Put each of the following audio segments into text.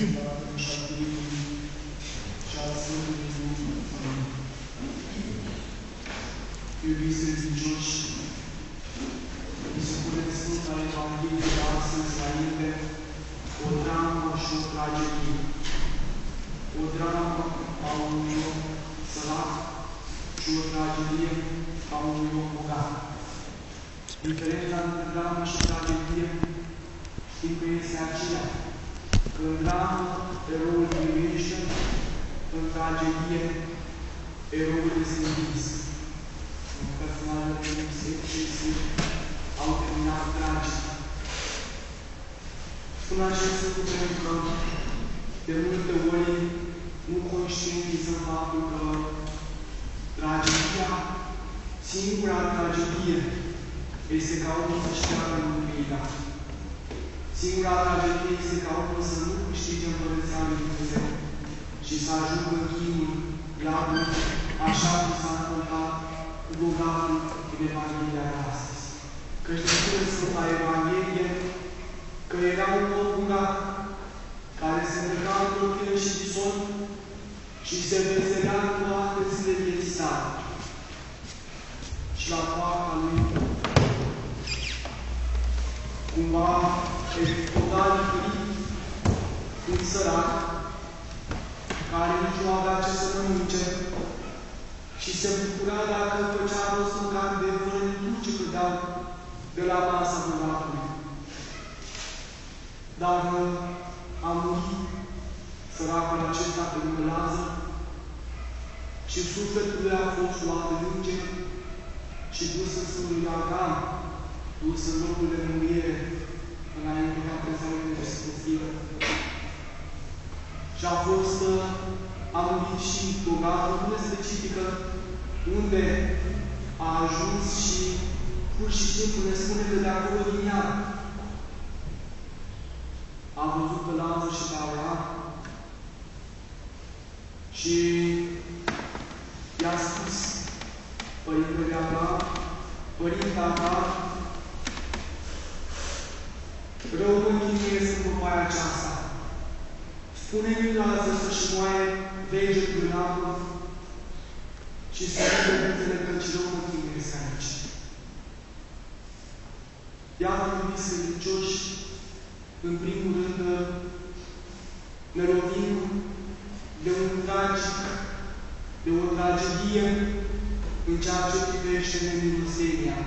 Iubiți credincioși, mi se pune Sfânta Evanghelie de astăzi înainte o dramă și o tragedie. O dramă a unui om sărac și o tragedie a unui om bogat. Diferența între dramă și tragedie știm că este aceea, că în dramă eroul primește, în tragedie eroul este învins. Personalele și au terminat tragic. Spun acest lucru pentru că de multe ori nu conștientizăm faptul că tragedia, singura tragedie, este ca omul să-și treacă mântuirea. Singura tragedie este ca omul să nu câștige Împărăția lui Dumnezeu și să ajungă în chinul iadul, așa cum s-a întâmplat cu bogatul din Evanghelia de astăzi. Căci ne spune Sfânta Evanghelie că era un om bogat care se îmbrăca în rochile și bison și se veselea în toate zilele vieții sale. Și la poarta lui cumva expoda diferit un sărac care nici nu avea ce să mănânce și se bucura dacă făcea rost măcar de vrănituri ce cădeau de la masa bogatului. Dar a murit săracul acesta pe lângă Lazar și sufletul lui a fost luat de înger și dus în Sfântul Iordan, dus în locul de mângâiere, înainte ca prezările de scăzire. Și a murit și bogatul, nu specifică unde a ajuns și pur și simplu ne spune că de acolo din ea a văzut pe Lazar și pe Abraham și i-a spus Părintele Abraham, Părinte Abraham, rău mă chinuiesc în popoarea aceasta. Spune-mi Lazar să-și moaie degetul în apă și să nu vedetele căci rău mă chinuiesc aici. Iată, iubiți credincioși, în primul rând, ne lovim de un tragic, de o tragedie în ceea ce privește nemilostenia.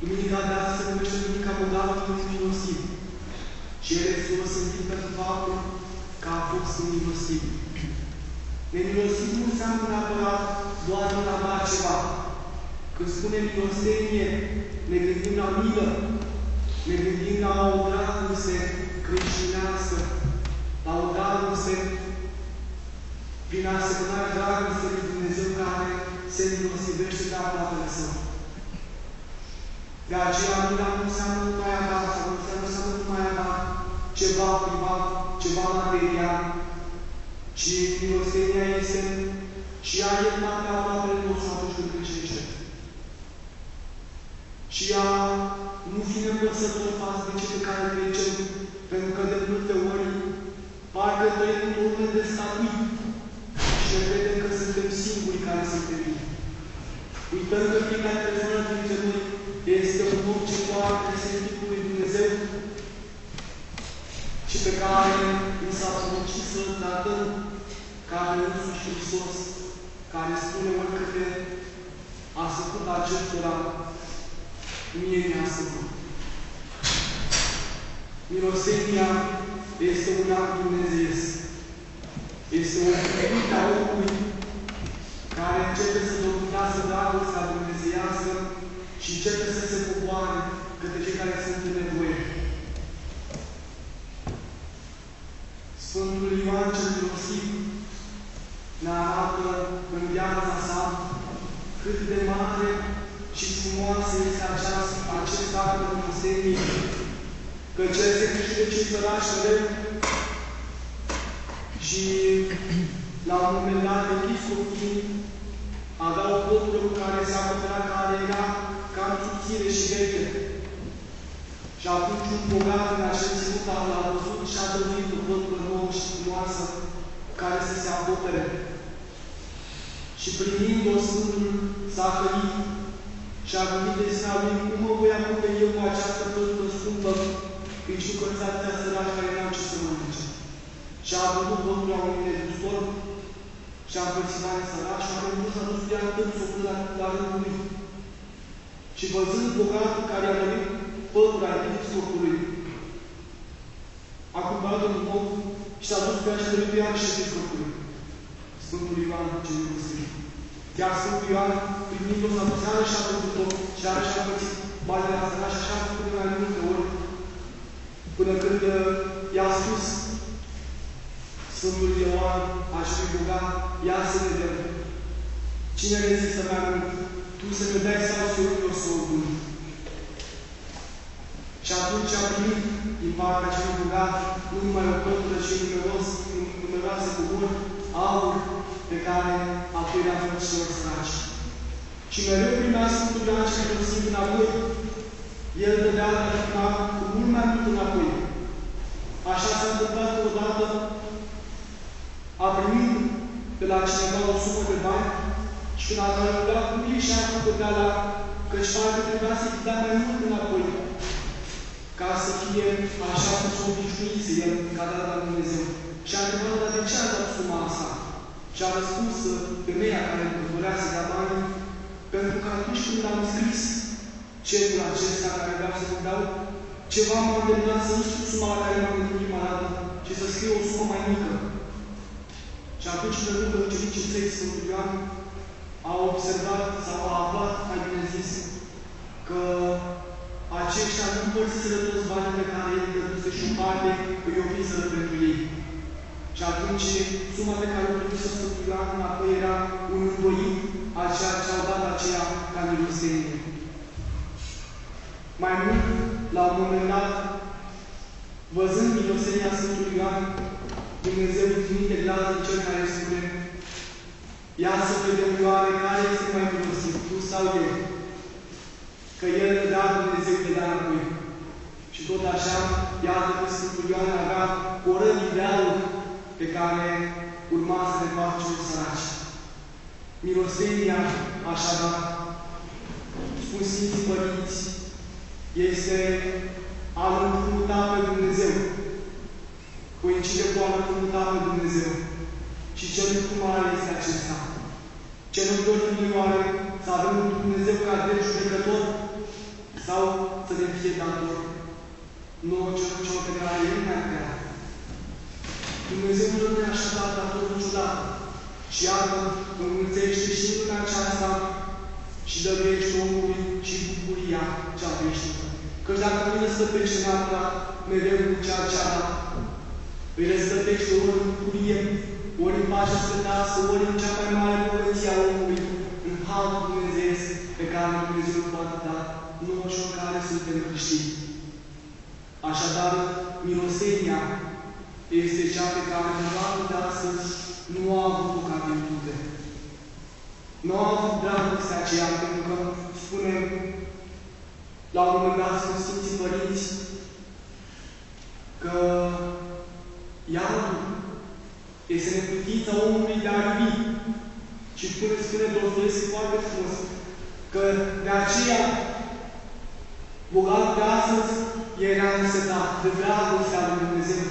Duminica de astăzi se numește Duminica Bogatului Nemilostiv și el este osândit pentru faptul că a fost nemilostiv. Nemilostiv nu înseamnă neapărat doar în a da ceva. Când spunem milostenie, ne gândim la milă, ne gândim la o dragoste creștinească, la o dragoste prin asemănarea dragostei lui Dumnezeu care se milostivește de aproapele său. De aceea, mila nu înseamnă numai a da, sau nu înseamnă numai a da ceva privat, ceva material, ci milostenia este și a ierta pe aproapele nostru atunci când greșește. Și a nu fi nepăsător față de cei pe care trecem, pentru că de multe ori parcă trăim într-o lume de statuit și ne vedem că suntem singuri care suntem bine. Uităm că fiecare persoană dintre noi este un om ce poartă sentimentul lui Dumnezeu și pe care ni s-a poruncit să-L tratăm ca pe însuși Hristos, care spune oricâte a făcut acestora, mie mi-a făcut. Milostenia este un act dumnezeiesc. Este o privire a omului care începe să domnească dragostea dumnezeiască și începe să se poboare către cei care sunt în nevoie. Sfântul Ioan cel Milostiv ne arată în viața sa cât de mare și frumoasă este acest act de milostenie, că cel se câștigă cei sărași mereu și la un moment dat episcopii aveau poporul cu care se apărea, care era cam subțire și veche. Și atunci un bogat în acel ținut l-a văzut și a dăruit care să se acopere. Și primind-o, Sfântul s-a hălit și a gândit de sina lui, cum mă voi acoperi eu cu această plătută scumpă, căci nu călțați sărași care n-au ce să mănânce. Și a văzut pătura unui negustor și a împărțit banii sărași și a văzut s-a dus cu ea atât s-o până la rândul lui. Și văzând bogatul care a mărit pătura din scopului, a cumpărat un boc și s-a dus pe acele pe ea și pe scopului. Sfântul Ioan cel Iubitor. Iar Sfântul Ioan, primind-o, s-a dus iară și a văzut-o și iară și a împărțit banii la sărași și așa a făcut de mai multe ori, până când i-a spus Sfântul Ioan, acelui bogat, ia să vedem. Cine rezistă mai mult? Tu să ne dai sau să eu să o pun? Și atunci a primit din partea acelui bogat nu numai o pătură, ci numeroase cuburi, aur, pe care apoi le-a făcut celor săraci. Și mereu primea Sfântul Ioan cel Iubitor înapoi. El dădea cu mult mai mult înapoi. Așa s-a întâmplat că odată a primit de la cineva o sumă de bani și când a calculat cu mii și a făcut de la căci parcă trebuia să-i dea mai mult înapoi, ca să fie așa cum s-o obișnuise el ca dat la Dumnezeu. Și a întrebat, dar de ce a dat suma asta? Și a răspuns femeia care dorea să dea bani, pentru că atunci când am scris cetul acesta care vreau să vă dau, ceva m-a îndemnat să nu scriu suma la care m-am gândit prima dată, ci să scriu o sumă mai mică. Și atunci când rândă ucenicii săi, Sfântul Ioan, a observat sau a aflat, mai bine zis, că aceștia nu împărțiseră toți banii pe care ei dăduse și în parte îi opriseră pentru ei. Și atunci, suma pe care o primise Sfântul Ioan înapoi era un îndoit a ceea ce au dat aceia ca milostenie. Mai mult, la un moment dat, văzând milostenia Sfântului Ioan, Dumnezeu îi trimite glas din cel care spune: ia să vedem oare care este mai milostiv, tu sau eu? Că el ne dea, Dumnezeu ne dea înapoi. Și tot așa, iată că Sfântul Ioan avea corăbii de aur pe care urma să le facă celor săraci. Milostenia, așadar, spun Sfinții Părinți, este a-L înfrumuta pe Dumnezeu. Coincide cu a-L înfrumuta pe Dumnezeu. Și cel lucru mare este acesta. Ce nu dorim oare să avem un Dumnezeu ca drept judecător sau să ne fie dator? Nu celor pe care El ne-a creat. Dumnezeu nu ne-a așadar dator niciodată. Și iată, înmulțește și lumea aceasta și dăruiește omului și bucuria cea veșnică. Căci dacă nu îi stăpește neapărat mereu cu ceea ce a dat, îi răstăpește ori în bucurie, ori în pace sfântească, ori în cea mai mare bogăție a omului, în harul dumnezeiesc pe care Dumnezeu îl poate da nouă celor care suntem creștini. Așadar, milostenia este cea pe care dragul de astăzi nu a avut-o ca virtute. Nu a avut dragostea aceea, pentru că spune la un moment dat Sfinții Părinți că iadul este neputința omului de a iubi. Și spune Dostoevski foarte frumos că de aceea bogatul de astăzi era însetat de dragostea lui Dumnezeu.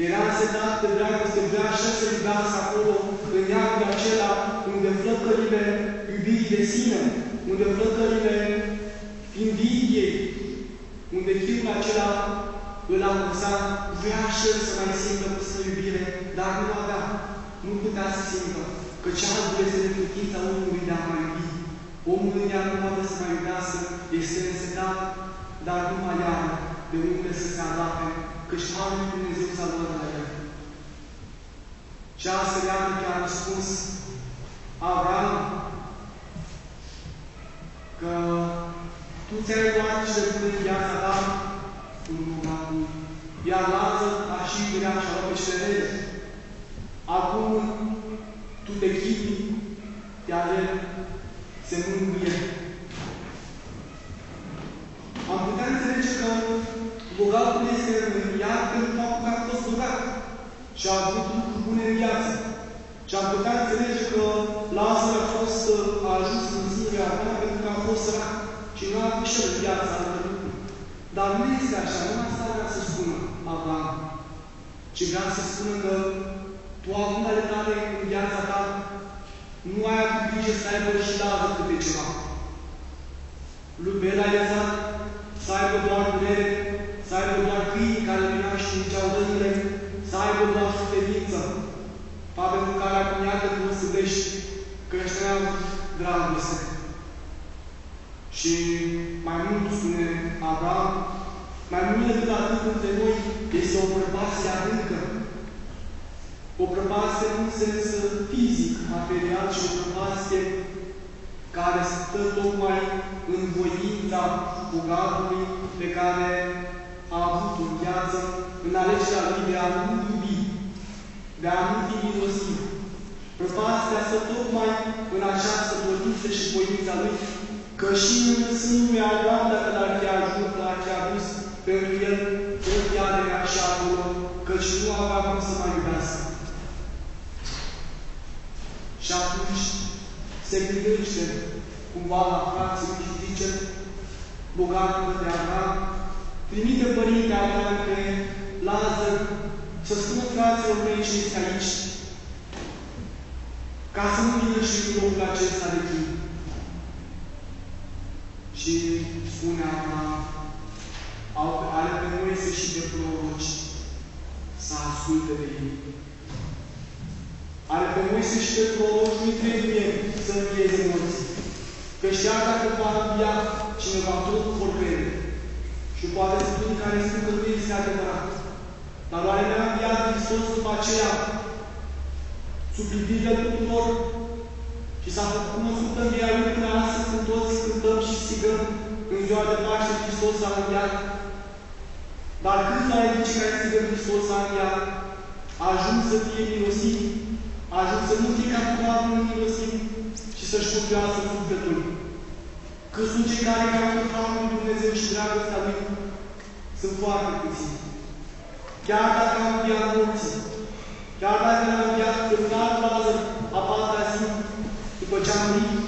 Era însetat de dragoste, vrea așa să iubească acolo, în neamul acela unde flăcările iubirii de sine, unde flăcările invidiei, unde chiul acela îl amuza, vrea și el să mai simtă pusă iubire, dar nu avea, nu putea să simtă, că cealaltă este neputința omului de a mai iubi. Omul de a nu poate să mai iubească, este însetat, dar nu mai are de unde să se adapte, căci harul lui Dumnezeu s-a luat la el. Și astfel iată chiar a spus Avram că tu ți-ai luat ce de bune în viața ta, iar Lazar a și iurea și a luat pe cele rele. Acum tu te chipii, iar el se mângâie. Am putea înțelege că bogatul este iar pentru faptul că a fost bogat și a avut lucruri bune în viață. am putea înțelege că Lazar a ajuns în ziua Abraham pentru că a fost sărac și nu a avut și el viața altă lucru. Dar nu este așa, nu asta vrea să spună Abraham, ci vrea să spună că tu acum ale tale în viața ta nu ai avut grijă să aibă și Lazar câte ceva. Lui Bel ai lăsat să aibă doar durere, să aibă doar câini care veneau și duceau rănile, să aibă doar suferință. Fapt pentru care acum iată că o sădești creșterea dragoste. Și mai mult spune Abraham, mai mult decât atât între noi este o prăpastie adâncă. O prăpastie nu în sens fizic, material, ci o prăpastie care stă tocmai în voința bogatului pe care a avut în viață, în alegerea lui de a nu iubi, de a nu fi milostiv. Prăpastia stă tocmai în această dorință și voința lui, că și în sânul lui Abraham, dacă l-ar fi adus pentru el, tot piaderea și acolo, căci nu avea cum să mai iubească. Și atunci se gândește cumva la frații și zice, bogatul de Abraham, trimite părinte Abraham pe Lazar să spună fraților mei ce este aici, ca să nu vină și în locul acesta de chin. Și spune Abraham, are pe Moise și pe proroci să asculte de ei. Are pe Moise și pe proroci nu-i trebuie să învieze morții. Că știa dacă va învia cineva, tot vor crede. Și poate sunt unii care spun că nu este adevărat. Dar oare ne-a înviat Hristos după aceea sub privirile tuturor și s-a făcut cunoscută învierea Lui până astăzi când toți cântăm și strigăm în ziua de Paște Hristos a înviat. Dar cât mai zice care strigă Hristos a înviat, ajung să fie milostiv, ajung să nu fie capturabil milostiv și să-și putrească sufletul. Cât sunt cei care captură harul lui Dumnezeu și dragostea Lui, sunt foarte puțini. Chiar dacă am înviat morții, chiar dacă am înviat semnat Lazar a patra zi, după ce a murit,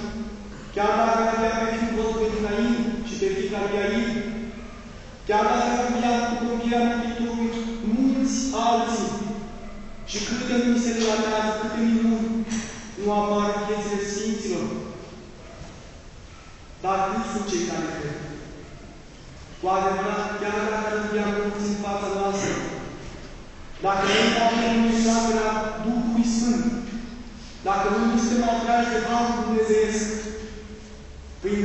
chiar dacă am înviat pe fiul vostru pe Dinain și pe fiica lui Iair, chiar dacă am înviat cu încheia Mântuitorului mulți alții, și câte nu se relatează, câte minuni nu apar în viețile Sfinților. Dar cât sunt cei care cred? Cu adevărat, chiar dacă ar învia mulți în fața noastră, dacă noi avem înșeamă la Duhului Sfânt, dacă noi nu suntem atrași de Harul Dumnezeiesc, prin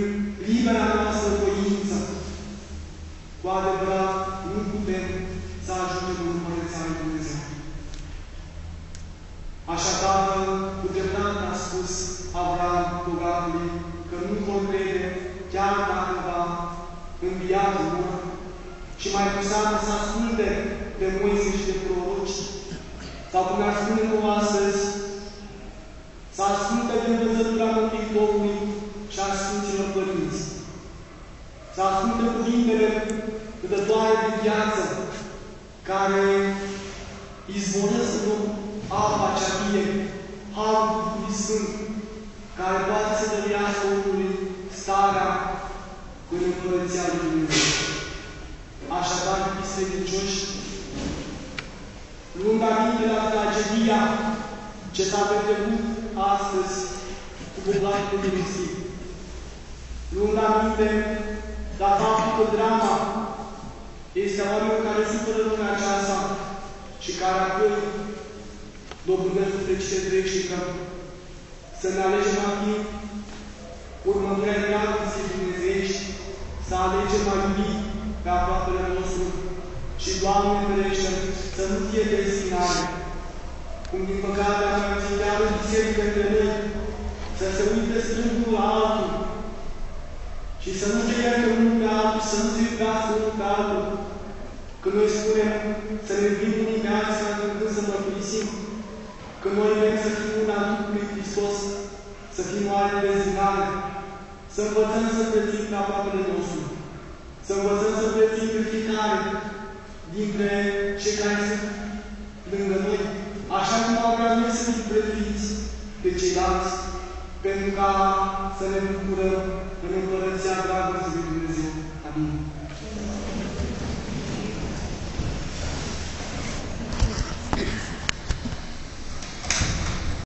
libera noastră voință, cu adevărat, nu putem să ajungem în Împărăția lui Dumnezeu. Așadar, cu dreptate a spus Abraham bogatului că nu vor crede chiar dacă va învia din urmă și mai cu seamă să asculte de Moise și de proroci, sau cum ar spune nouă astăzi, să asculte de învățătura Mântuitorului și a Sfinților Părinți, să asculte cuvintele dătoare de viață care izvorăsc în apa cea vie, Harul Duhului Sfânt, care poate să dăruiască omului starea în Împărăția lui Dumnezeu. Așadar, iubiți credincioși, luând aminte la tragedia ce s-a petrecut astăzi cu bogatul milostiv, luând aminte la faptul că drama este a oamenilor care suferă lumea aceasta și care apoi dobândesc fericire veșnică, să ne alegem a fi următoarea dragostei dumnezeiești, să alegem a iubi pe aproapele nostru și, Doamne ferește, să nu fie destinare, cum din păcate am auzit chiar în biserică între noi, să se uite strângul la altul și să nu se ierte unul pe altul, să nu se iubească unul pe altul. Când noi spunem să ne iubim unii pe alții, când să mărturisim că noi vrem să fim una în Duhul Hristos, să fim oare de zinare, să învățăm să prețim pe aproapele nostru, să învățăm să prețim pe fiecare dintre cei care sunt lângă noi, așa cum au vrea noi să fim prețuiți, de ceilalți, pentru ca să ne bucurăm în Împărăția Dragostei lui Dumnezeu. Amin.